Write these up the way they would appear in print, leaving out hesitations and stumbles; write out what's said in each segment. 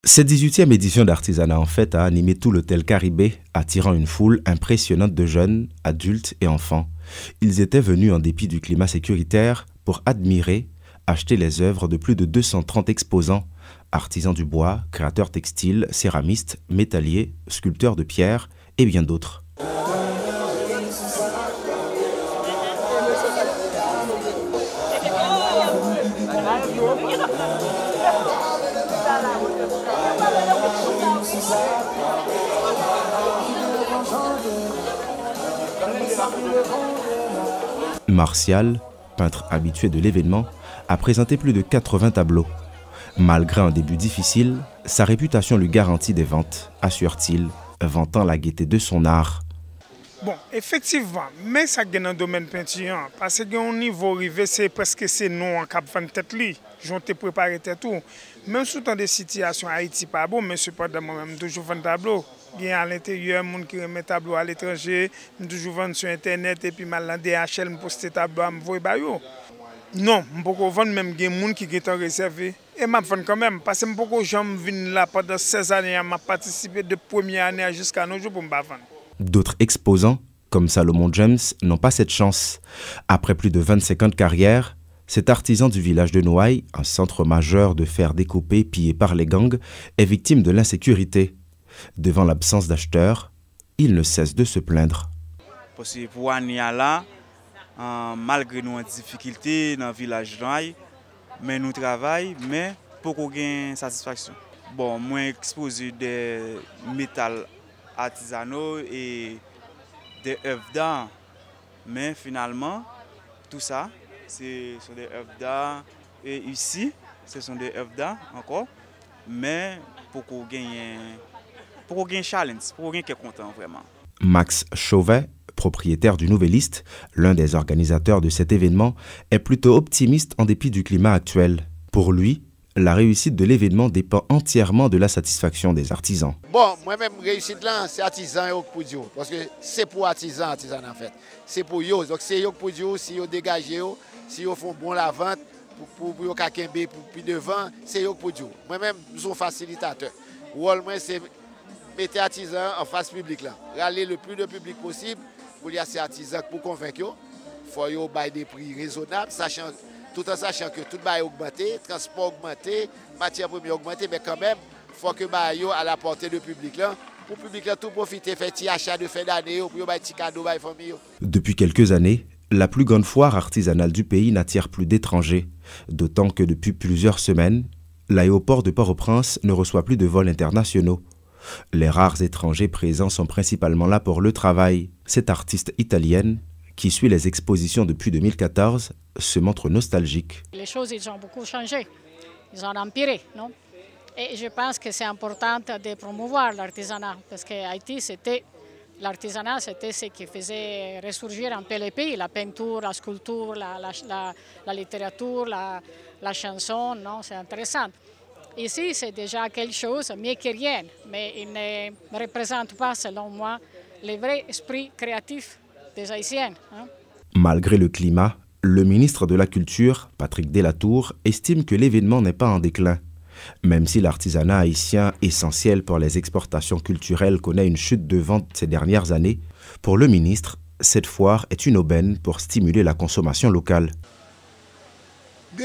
Cette 18e édition d'Artisanat en Fête a animé tout l'hôtel Caribé, attirant une foule impressionnante de jeunes, adultes et enfants. Ils étaient venus en dépit du climat sécuritaire pour admirer, acheter les œuvres de plus de 230 exposants, artisans du bois, créateurs textiles, céramistes, métalliers, sculpteurs de pierre et bien d'autres. Martial, peintre habitué de l'événement, a présenté plus de 80 tableaux. Malgré un début difficile, sa réputation lui garantit des ventes, assure-t-il, vantant la gaieté de son art. Bon, effectivement, mais ça gagne dans le domaine peinture, parce que au niveau arrivé, c'est presque c'est non en cap 20 tête li. J'ont préparé tout. Même sous dans des situations Haïti pas bon, mais cependant moi-même toujours vendre tableau. Bien à l'intérieur, monde qui remet tableau à l'étranger, toujours vendre sur internet et puis mal dans DHL me poster tableau à me voir ba yo. Non, je ne peux pas vendre même des gens qui sont réservés. Et je vends quand même, parce que je ne peux pas venir là pendant 16 années, je participé de première année jusqu'à nos jours pour me vendre. D'autres exposants, comme Salomon James, n'ont pas cette chance. Après plus de 25 ans de carrière, cet artisan du village de Noailles, un centre majeur de fer découpé pillé par les gangs, est victime de l'insécurité. Devant l'absence d'acheteurs, il ne cesse de se plaindre. Parce que pour l'année là, malgré nos difficultés dans le village de Noailles, mais nous travaillons, mais pour qu'on ait satisfaction. Bon, moi exposé des métals artisanaux et des œuvres d'art, mais finalement, tout ça, ce sont des œuvres d'art. Et ici, ce sont des œuvres d'art encore, mais pour qu'on gagne un challenge, pour qu'on gagne content vraiment. Max Chauvet, propriétaire du Nouvelliste, l'un des organisateurs de cet événement, est plutôt optimiste en dépit du climat actuel. Pour lui, la réussite de l'événement dépend entièrement de la satisfaction des artisans. Bon, moi-même, réussite là, c'est artisan et pour Dieu. Parce que c'est pour artisan en fait. C'est pour eux. Donc c'est eux pour Dieu, si ils dégagent, si ils font bon la vente, pour quelqu'un pour devant, c'est eux pour Dieu. Moi-même, je suis un facilitateur. Moi, c'est mettre artisans en face publique là. Râler le plus de public possible pour y ces artisans pour convaincre eux. Il faut qu'ils aient des prix raisonnables, tout en sachant que tout va augmenter, transport augmenté, matière première augmentée, mais quand même, il faut que yo à la portée du public là, pour le public là tout profiter, faire petit achat de fin d'année, pour yo petit cadeau à la famille. Depuis quelques années, la plus grande foire artisanale du pays n'attire plus d'étrangers, d'autant que depuis plusieurs semaines, l'aéroport de Port-au-Prince ne reçoit plus de vols internationaux. Les rares étrangers présents sont principalement là pour le travail. Cette artiste italienne, qui suit les expositions depuis 2014, se montre nostalgique. Les choses ils ont beaucoup changé, ils ont empiré, non? Et je pense que c'est important de promouvoir l'artisanat, parce qu'Haïti, l'artisanat, c'était ce qui faisait ressurgir un peu le pays, la peinture, la sculpture, la littérature, la chanson, non? C'est intéressant. Ici, c'est déjà quelque chose, mieux que rien, mais il ne représente pas, selon moi, le vrai esprit créatif des Haïtiens. Hein? Malgré le climat, le ministre de la Culture, Patrick Delatour, estime que l'événement n'est pas en déclin. Même si l'artisanat haïtien, essentiel pour les exportations culturelles, connaît une chute de vente ces dernières années, pour le ministre, cette foire est une aubaine pour stimuler la consommation locale. Il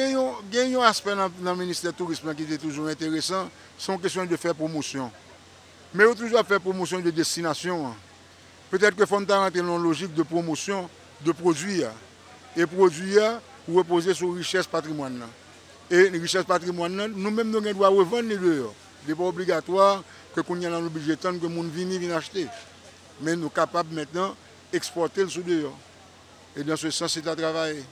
y a un aspect dans le ministère du Tourisme qui est toujours intéressant, c'est une question de faire promotion. Mais il faut toujours faire promotion de destination. Peut-être qu'il faut rentrer dans une logique de promotion de produits. Et produits reposer sur la richesse patrimoine. Et la richesse patrimoine, nous-mêmes, nous devons revendre les deux. Ce n'est pas obligatoire que nous ayons dans le budget que les gens viennent acheter. Mais nous sommes capables maintenant d'exporter le sous-dehors. Et dans ce sens, c'est à travailler.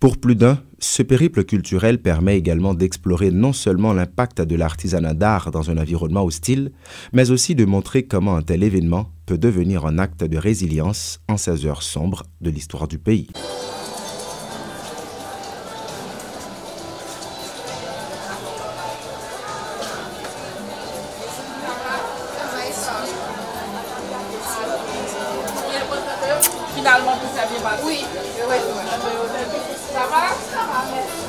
Pour plus d'un, ce périple culturel permet également d'explorer non seulement l'impact de l'artisanat d'art dans un environnement hostile, mais aussi de montrer comment un tel événement peut devenir un acte de résilience en ces heures sombres de l'histoire du pays. Finalement, tout ça vient pas. Oui, ça va? Ça va.